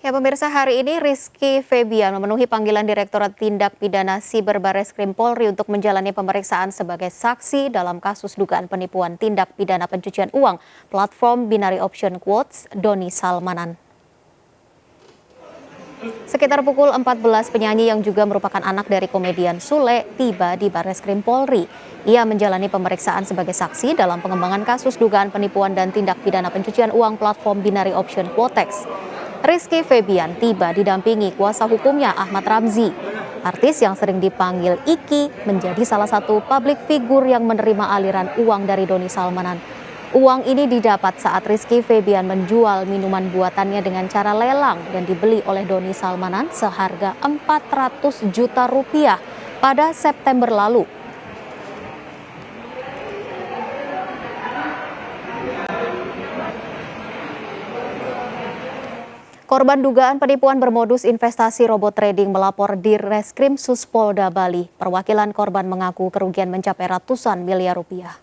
Ya pemirsa, hari ini Rizky Febian memenuhi panggilan Direktorat Tindak Pidana Siber Barreskrim Polri untuk menjalani pemeriksaan sebagai saksi dalam kasus dugaan penipuan tindak pidana pencucian uang platform Binary Option Quotes Doni Salmanan. Sekitar pukul 14, penyanyi yang juga merupakan anak dari komedian Sule tiba di Barreskrim Polri. Ia menjalani pemeriksaan sebagai saksi dalam pengembangan kasus dugaan penipuan dan tindak pidana pencucian uang platform Binary Option Quotex. Rizky Febian tiba didampingi kuasa hukumnya Ahmad Ramzi. Artis yang sering dipanggil Iki menjadi salah satu publik figur yang menerima aliran uang dari Doni Salmanan. Uang ini didapat saat Rizky Febian menjual minuman buatannya dengan cara lelang dan dibeli oleh Doni Salmanan seharga 400 juta rupiah pada September lalu. Korban dugaan penipuan bermodus investasi robot trading melapor di Reskrim Suspolda Bali. Perwakilan korban mengaku kerugian mencapai ratusan miliar rupiah.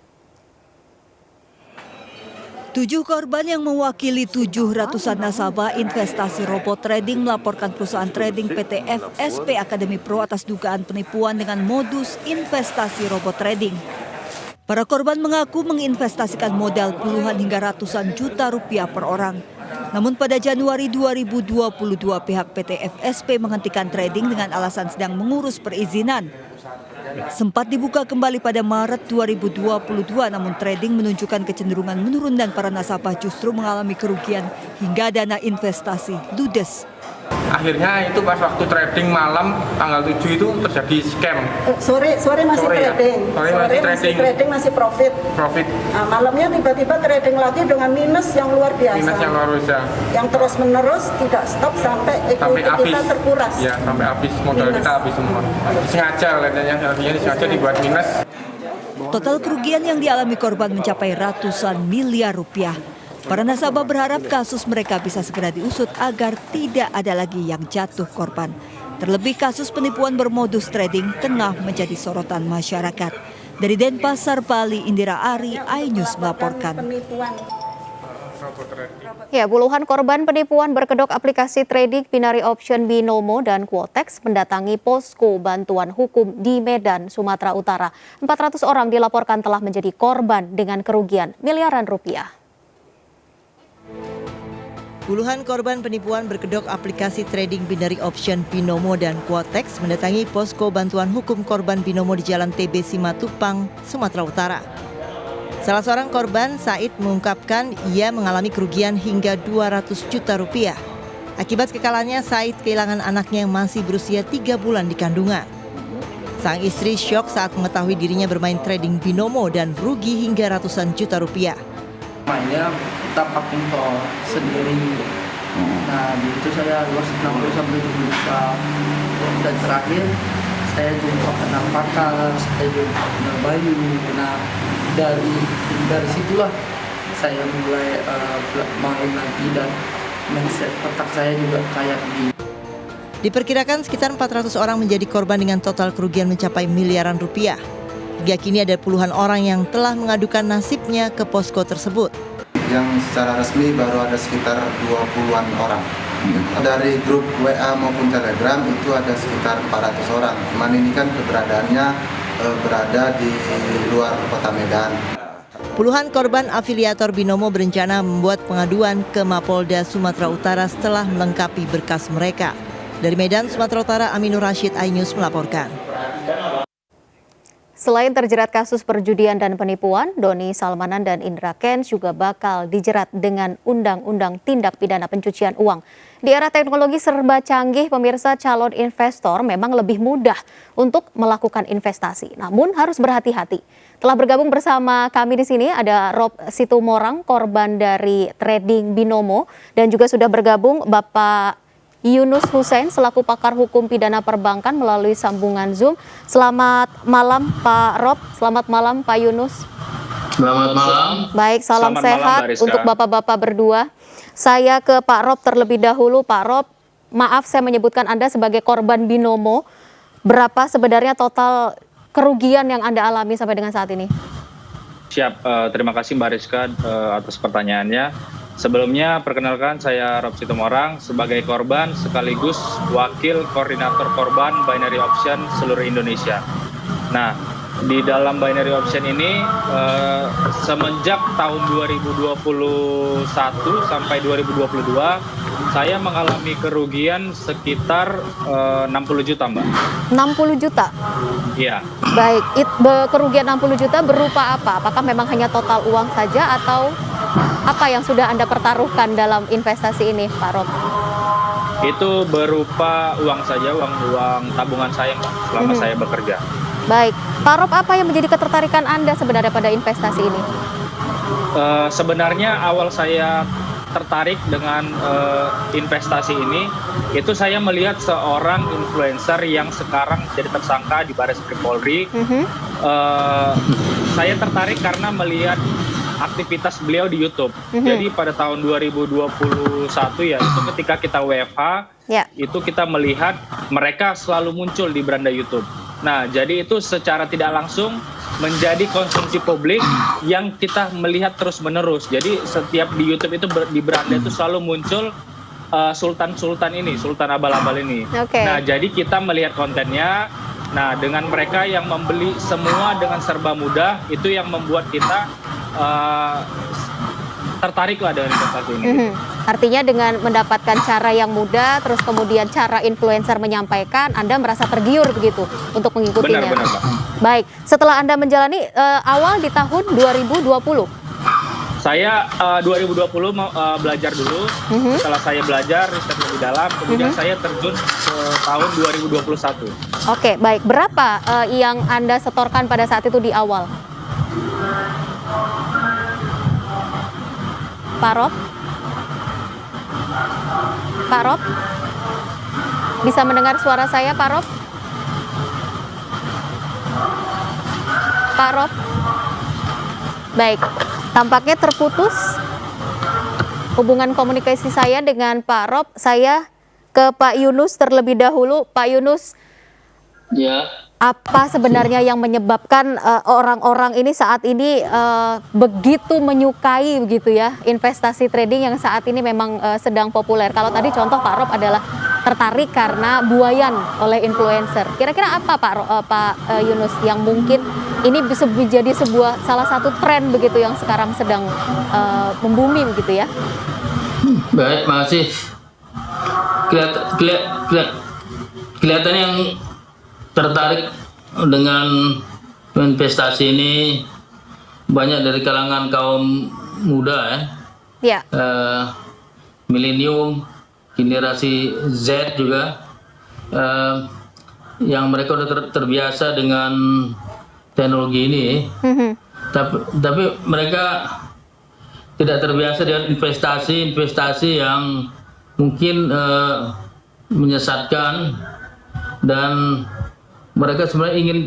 7 korban yang mewakili 700-an nasabah investasi robot trading melaporkan perusahaan trading PT FSP Academy Pro atas dugaan penipuan dengan modus investasi robot trading. Para korban mengaku menginvestasikan modal puluhan hingga ratusan juta rupiah per orang. Namun pada Januari 2022 pihak PT FSP menghentikan trading dengan alasan sedang mengurus perizinan. Sempat dibuka kembali pada Maret 2022, namun trading menunjukkan kecenderungan menurun dan para nasabah justru mengalami kerugian hingga dana investasi ludes. Akhirnya itu pas waktu trading malam tanggal 7 itu terjadi scam. Sore masih trading. Trading masih profit. Nah, malamnya tiba-tiba trading lagi dengan minus yang luar biasa. Yang terus menerus tidak stop sampai equity kita terkuras. Ya, sampai habis modal minus. Kita habis semua. Sengaja artinya sengaja dibuat minus. Total kerugian yang dialami korban mencapai ratusan miliar rupiah. Para nasabah berharap kasus mereka bisa segera diusut agar tidak ada lagi yang jatuh korban. Terlebih kasus penipuan bermodus trading tengah menjadi sorotan masyarakat. Dari Denpasar, Bali, Indira Ari, iNews melaporkan. Ya, puluhan korban penipuan berkedok aplikasi trading Binary Option Binomo dan Quotex mendatangi posko bantuan hukum di Medan, Sumatera Utara. 400 orang dilaporkan telah menjadi korban dengan kerugian miliaran rupiah. Puluhan korban penipuan berkedok aplikasi trading Binary Option Binomo dan Quotex mendatangi posko bantuan hukum korban Binomo di Jalan TB Simatupang, Sumatera Utara. Salah seorang korban, Said, mengungkapkan ia mengalami kerugian hingga 200 juta rupiah. Akibat kekalahannya, Said kehilangan anaknya yang masih berusia 3 bulan di kandungan. Sang istri syok saat mengetahui dirinya bermain trading Binomo dan rugi hingga ratusan juta rupiah. Mainnya kita pakai tol sendiri. Nah, di itu saya luas 60 sampai 70 juta. Dan terakhir saya jumpa kena pakar, saya jumpa kena bayu. Nah, dari situlah saya mulai main lagi dan mindset otak saya juga kayak begini. Diperkirakan sekitar 400 orang menjadi korban dengan total kerugian mencapai miliaran rupiah. Hingga kini ada puluhan orang yang telah mengadukan nasibnya ke posko tersebut. Yang secara resmi baru ada sekitar 20-an orang. Dari grup WA maupun Telegram itu ada sekitar 400 orang. Cuman ini kan keberadaannya berada di luar kota Medan. Puluhan korban afiliator Binomo berencana membuat pengaduan ke Mapolda Sumatera Utara setelah melengkapi berkas mereka. Dari Medan, Sumatera Utara, Aminur Rashid, iNews melaporkan. Selain terjerat kasus perjudian dan penipuan, Doni Salmanan dan Indra Kents juga bakal dijerat dengan Undang-Undang Tindak Pidana Pencucian Uang. Di era teknologi serba canggih, pemirsa, calon investor memang lebih mudah untuk melakukan investasi. Namun harus berhati-hati. Telah bergabung bersama kami di sini ada Rob Situmorang, korban dari trading Binomo, dan juga sudah bergabung Bapak Yunus Hussein selaku pakar hukum pidana perbankan melalui sambungan Zoom. Selamat malam Pak Rob, selamat malam Pak Yunus. Selamat malam. Baik, salam selamat sehat malam, untuk bapak-bapak berdua. Saya ke Pak Rob terlebih dahulu. Pak Rob, maaf saya menyebutkan Anda sebagai korban Binomo. Berapa sebenarnya total kerugian yang Anda alami sampai dengan saat ini? Siap, terima kasih Mbak Rizka atas pertanyaannya. Sebelumnya, perkenalkan saya Rob Situmorang sebagai korban sekaligus wakil koordinator korban binary option seluruh Indonesia. Nah, di dalam binary option ini semenjak tahun 2021 sampai 2022 saya mengalami kerugian sekitar 60 juta, Mbak. 60 juta? Iya. Baik, kerugian 60 juta berupa apa? Apakah memang hanya total uang saja atau apa yang sudah Anda pertaruhkan dalam investasi ini, Pak Rob? Itu berupa uang saja, uang tabungan saya, Mbak, selama saya bekerja. Baik, Pak Rob, apa yang menjadi ketertarikan Anda sebenarnya pada investasi ini? Sebenarnya awal saya tertarik dengan investasi ini, itu saya melihat seorang influencer yang sekarang jadi tersangka di Barreskrim Polri. Saya tertarik karena melihat aktivitas beliau di YouTube. Jadi pada tahun 2021 ya, itu ketika kita WFH, itu kita melihat mereka selalu muncul di beranda YouTube. Nah, jadi itu secara tidak langsung menjadi konsumsi publik yang kita melihat terus-menerus. Jadi setiap di YouTube itu di beranda itu selalu muncul sultan-sultan ini, sultan abal-abal ini. Nah, jadi kita melihat kontennya. Nah, dengan mereka yang membeli semua dengan serba mudah, itu yang membuat kita tertariklah dengan investasi ini. Artinya dengan mendapatkan cara yang mudah, terus kemudian cara influencer menyampaikan, Anda merasa tergiur begitu untuk mengikutinya. Benar, Pak. Baik, setelah Anda menjalani awal di tahun 2020. Saya 2020 belajar dulu. Setelah saya belajar riset lebih dalam, kemudian saya terjun ke tahun 2021. Oke, baik. Berapa yang Anda setorkan pada saat itu di awal? Pak Rob? Pak Rob? Bisa mendengar suara saya, Pak Rob? Pak Rob? Baik, tampaknya terputus hubungan komunikasi saya dengan Pak Rob. Saya ke Pak Yunus terlebih dahulu. Pak Yunus, Ya. apa sebenarnya yang menyebabkan orang-orang ini saat ini begitu menyukai begitu ya investasi trading yang saat ini memang sedang populer? Kalau tadi contoh Pak Rob adalah tertarik karena buayan oleh influencer. Kira-kira apa Pak Yunus yang mungkin ini bisa menjadi salah satu tren begitu yang sekarang sedang membumi begitu ya? Baik, makasih. Kelihatan yang tertarik dengan investasi ini banyak dari kalangan kaum muda ya. Milenium, generasi Z juga, yang mereka udah terbiasa dengan teknologi ini, tapi mereka tidak terbiasa dengan investasi yang mungkin menyesatkan, dan mereka sebenarnya ingin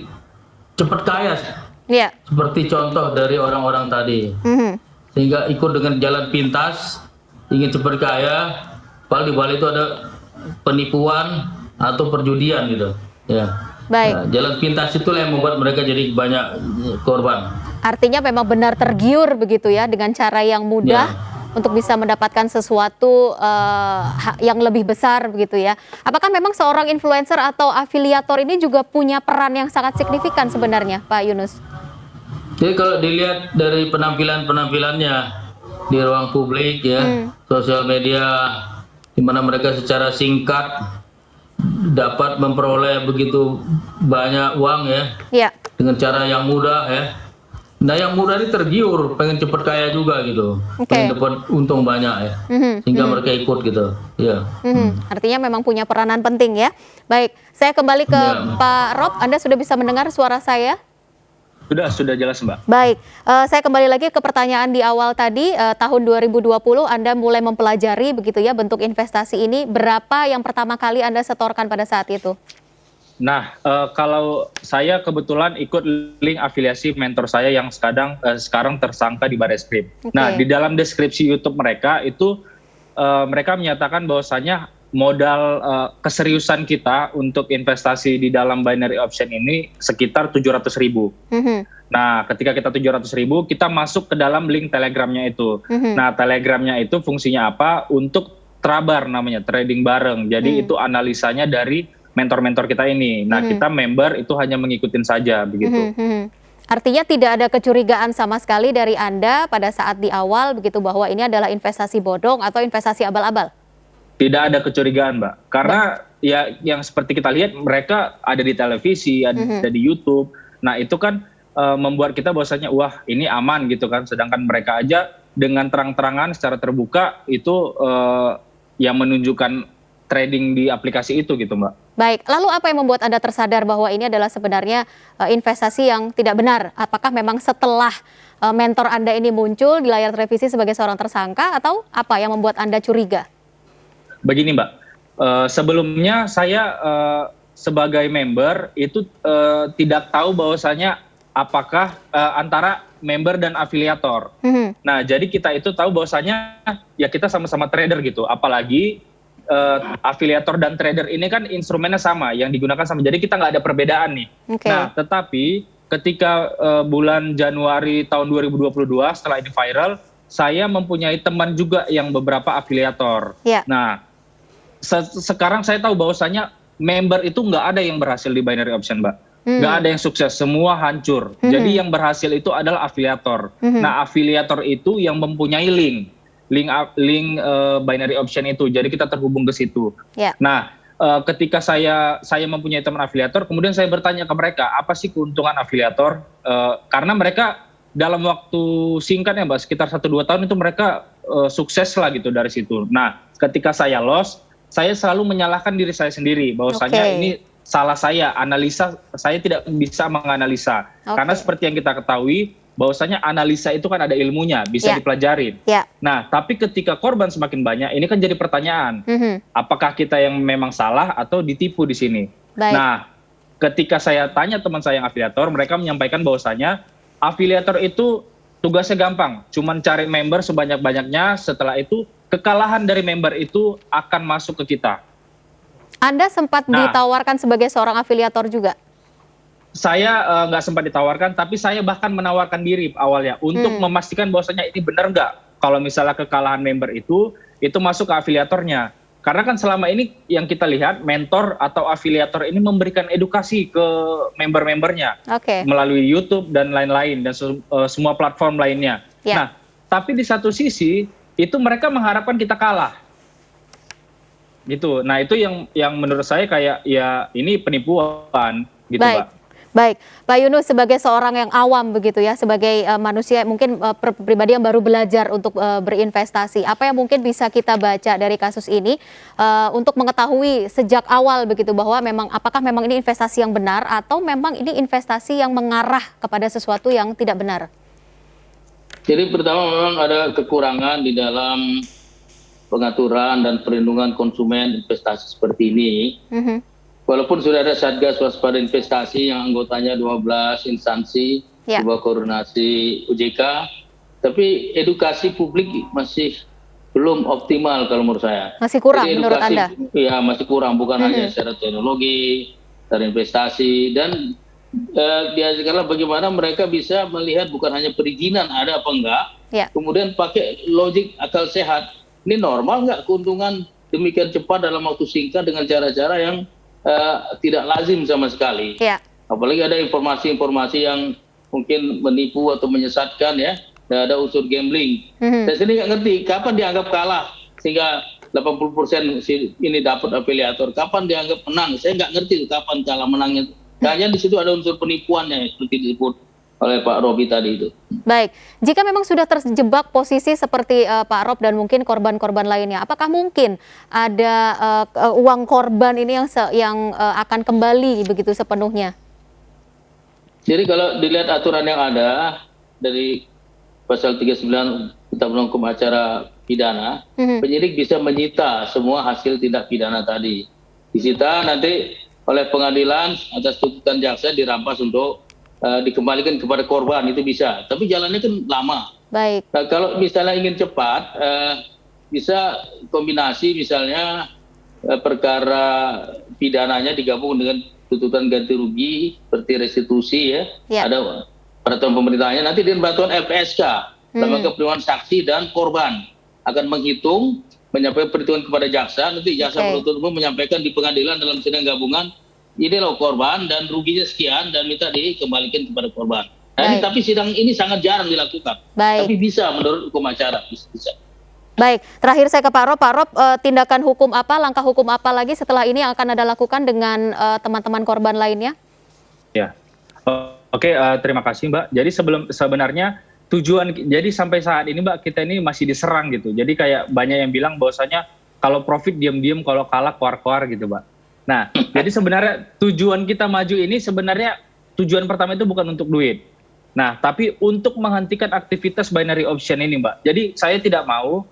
cepat kaya, seperti contoh dari orang-orang tadi, sehingga ikut dengan jalan pintas, ingin cepat kaya, padahal di balik itu ada penipuan atau perjudian gitu, ya. Baik. Nah, jalan pintas itulah yang membuat mereka jadi banyak korban. Artinya memang benar tergiur begitu ya dengan cara yang mudah untuk bisa mendapatkan sesuatu yang lebih besar begitu ya. Apakah memang seorang influencer atau afiliator ini juga punya peran yang sangat signifikan sebenarnya, Pak Yunus? Jadi kalau dilihat dari penampilannya di ruang publik ya, sosial media, di mana mereka secara singkat dapat memperoleh begitu banyak uang ya, dengan cara yang mudah ya. Nah, yang muda ini tergiur, pengen cepat kaya juga gitu, pengen dapat untung banyak ya, sehingga mereka ikut gitu, ya. Artinya memang punya peranan penting ya. Baik, saya kembali ke Pak Rob. Anda sudah bisa mendengar suara saya? Sudah jelas, Mbak. Baik, saya kembali lagi ke pertanyaan di awal tadi. Tahun 2020 Anda mulai mempelajari begitu ya bentuk investasi ini. Berapa yang pertama kali Anda setorkan pada saat itu? Nah, kalau saya kebetulan ikut link afiliasi mentor saya yang sekarang tersangka di Barreskrim. Nah, di dalam deskripsi YouTube mereka itu mereka menyatakan bahwasanya modal keseriusan kita untuk investasi di dalam binary option ini sekitar 700.000. Nah, ketika kita 700.000, kita masuk ke dalam link Telegramnya itu. Nah, Telegramnya itu fungsinya apa? Untuk Trabar namanya, trading bareng. Jadi itu analisanya dari mentor-mentor kita ini. Nah, kita member itu hanya mengikutin saja begitu. Artinya tidak ada kecurigaan sama sekali dari Anda pada saat di awal begitu bahwa ini adalah investasi bodong atau investasi abal-abal? Tidak ada kecurigaan, Mbak. Karena ya yang seperti kita lihat mereka ada di televisi, ada di YouTube. Nah, itu kan membuat kita bahwasanya wah, ini aman gitu kan. Sedangkan mereka aja dengan terang-terangan secara terbuka itu yang menunjukkan trading di aplikasi itu gitu, Mbak. Baik, lalu apa yang membuat Anda tersadar bahwa ini adalah sebenarnya investasi yang tidak benar? Apakah memang setelah mentor Anda ini muncul di layar televisi sebagai seorang tersangka atau apa yang membuat Anda curiga? Begini, Mbak, sebelumnya saya sebagai member itu tidak tahu bahwasanya apakah antara member dan afiliator. Nah, jadi kita itu tahu bahwasanya ya kita sama-sama trader gitu, apalagi afiliator dan trader ini kan instrumennya sama, yang digunakan sama. Jadi kita nggak ada perbedaan nih. Nah, tetapi ketika bulan Januari tahun 2022 setelah ini viral, saya mempunyai teman juga yang beberapa afiliator. Nah, sekarang saya tahu bahwasanya member itu nggak ada yang berhasil di binary option, Mbak. Nggak ada yang sukses, semua hancur. Jadi yang berhasil itu adalah afiliator. Nah, afiliator itu yang mempunyai link binary option itu. Jadi kita terhubung ke situ. Nah, ketika saya mempunyai teman afiliator, kemudian saya bertanya ke mereka, apa sih keuntungan afiliator? Karena mereka dalam waktu singkat ya, Mbak, sekitar 1-2 tahun itu mereka sukses lah gitu dari situ. Nah, ketika saya lost, saya selalu menyalahkan diri saya sendiri bahwasanya ini salah saya, analisa saya tidak bisa menganalisa. Karena seperti yang kita ketahui bahwasanya analisa itu kan ada ilmunya, bisa dipelajarin. Nah, tapi ketika korban semakin banyak, ini kan jadi pertanyaan, apakah kita yang memang salah atau ditipu di sini? Nah, ketika saya tanya teman saya yang afiliator, mereka menyampaikan bahwasanya afiliator itu tugasnya gampang, cuman cari member sebanyak-banyaknya, setelah itu kekalahan dari member itu akan masuk ke kita. Anda sempat ditawarkan sebagai seorang afiliator juga? Saya nggak sempat ditawarkan, tapi saya bahkan menawarkan diri awalnya untuk memastikan bahwasanya ini benar nggak kalau misalnya kekalahan member itu masuk ke afiliatornya. Karena kan selama ini yang kita lihat mentor atau afiliator ini memberikan edukasi ke member-membernya melalui YouTube dan lain-lain dan semua platform lainnya. Nah, tapi di satu sisi itu mereka mengharapkan kita kalah. Gitu. Nah, itu yang menurut saya kayak ya ini penipuan gitu, Mbak. Baik, Pak Yunus sebagai seorang yang awam begitu ya, sebagai manusia mungkin pribadi yang baru belajar untuk berinvestasi, apa yang mungkin bisa kita baca dari kasus ini untuk mengetahui sejak awal begitu bahwa apakah memang ini investasi yang benar atau memang ini investasi yang mengarah kepada sesuatu yang tidak benar? Jadi pertama memang ada kekurangan di dalam pengaturan dan perlindungan konsumen investasi seperti ini. Walaupun sudah ada Satgas Waspada Investasi yang anggotanya 12 instansi, di bawah koordinasi OJK, tapi edukasi publik masih belum optimal kalau menurut saya. Masih kurang menurut Anda? Iya, masih kurang, bukan hanya secara teknologi, secara investasi, dan diajarkanlah bagaimana mereka bisa melihat bukan hanya perizinan ada apa enggak, kemudian pakai logik akal sehat. Ini normal nggak keuntungan demikian cepat dalam waktu singkat dengan cara-cara yang tidak lazim sama sekali. Apalagi ada informasi-informasi yang mungkin menipu atau menyesatkan ya, dan ada unsur gambling. Saya sendiri nggak ngerti kapan dianggap kalah sehingga 80% ini dapat afiliator, kapan dianggap menang. Saya nggak ngerti kapan kalah menangnya. Hanya di situ ada unsur penipuannya seperti disebut oleh Pak Robi tadi itu. Baik, jika memang sudah terjebak posisi seperti Pak Rob dan mungkin korban-korban lainnya, apakah mungkin ada uang korban ini yang akan kembali begitu sepenuhnya? Jadi kalau dilihat aturan yang ada dari pasal 39 Kitab Undang Hukum Acara Pidana, penyidik bisa menyita semua hasil tindak pidana tadi. Disita nanti oleh pengadilan atas tuntutan jaksa dirampas untuk dikembalikan kepada korban, itu bisa. Tapi jalannya kan lama. Baik. Nah, kalau misalnya ingin cepat, bisa kombinasi misalnya perkara pidananya digabung dengan tuntutan ganti rugi seperti restitusi ya. Ada peraturan pemerintahnya, nanti dengan bantuan LPSK, lembaga perlindungan saksi dan korban akan menghitung, menyampaikan perhitungan kepada jaksa, nanti jaksa penuntut umum menyampaikan di pengadilan dalam sidang gabungan, ini loh korban dan ruginya sekian dan minta dikembalikan kepada korban. Nah, tapi sidang ini sangat jarang dilakukan. Tapi bisa menurut hukum acara, bisa. Baik, terakhir saya ke Pak Rob, tindakan hukum apa, langkah hukum apa lagi setelah ini yang akan Anda lakukan dengan teman-teman korban lainnya? Ya, oke, terima kasih Mbak. Jadi sebenarnya jadi sampai saat ini Mbak, kita ini masih diserang gitu. Jadi kayak banyak yang bilang bahwasanya kalau profit diam-diam, kalau kalah keluar-keluar gitu Mbak. Nah, jadi sebenarnya tujuan kita maju ini sebenarnya tujuan pertama itu bukan untuk duit. Nah, tapi untuk menghentikan aktivitas binary option ini Mbak. Jadi saya tidak mau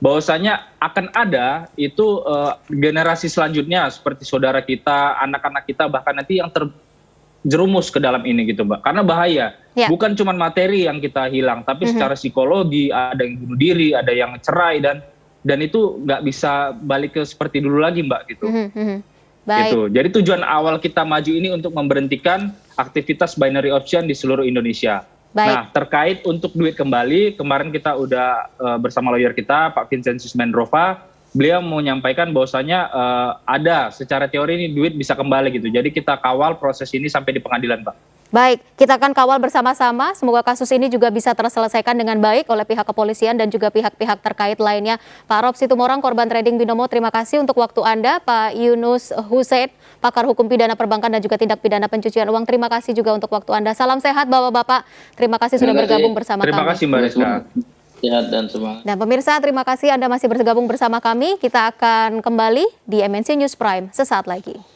bahwasanya akan ada itu generasi selanjutnya seperti saudara kita, anak-anak kita, bahkan nanti yang terjerumus ke dalam ini gitu Mbak. Karena bahaya, bukan cuma materi yang kita hilang, tapi secara psikologi, ada yang bunuh diri, ada yang cerai, dan itu nggak bisa balik ke seperti dulu lagi Mbak gitu. Gitu. Jadi tujuan awal kita maju ini untuk memberhentikan aktivitas binary option di seluruh Indonesia. Nah, terkait untuk duit kembali, kemarin kita udah bersama lawyer kita, Pak Vincentius Mendrova, beliau menyampaikan bahwasanya ada secara teori ini duit bisa kembali gitu. Jadi kita kawal proses ini sampai di pengadilan, Pak. Baik, kita akan kawal bersama-sama. Semoga kasus ini juga bisa terselesaikan dengan baik oleh pihak kepolisian dan juga pihak-pihak terkait lainnya. Pak Rob Situmorang, korban trading binomo, terima kasih untuk waktu Anda. Pak Yunus Husein, pakar hukum pidana perbankan dan juga tindak pidana pencucian uang, terima kasih juga untuk waktu Anda. Salam sehat Bapak-Bapak. Terima kasih sudah bergabung bersama kami. Terima kasih Mbak Rizka. Sehat dan semangat. Dan pemirsa, terima kasih Anda masih bergabung bersama kami. Kita akan kembali di MNC News Prime sesaat lagi.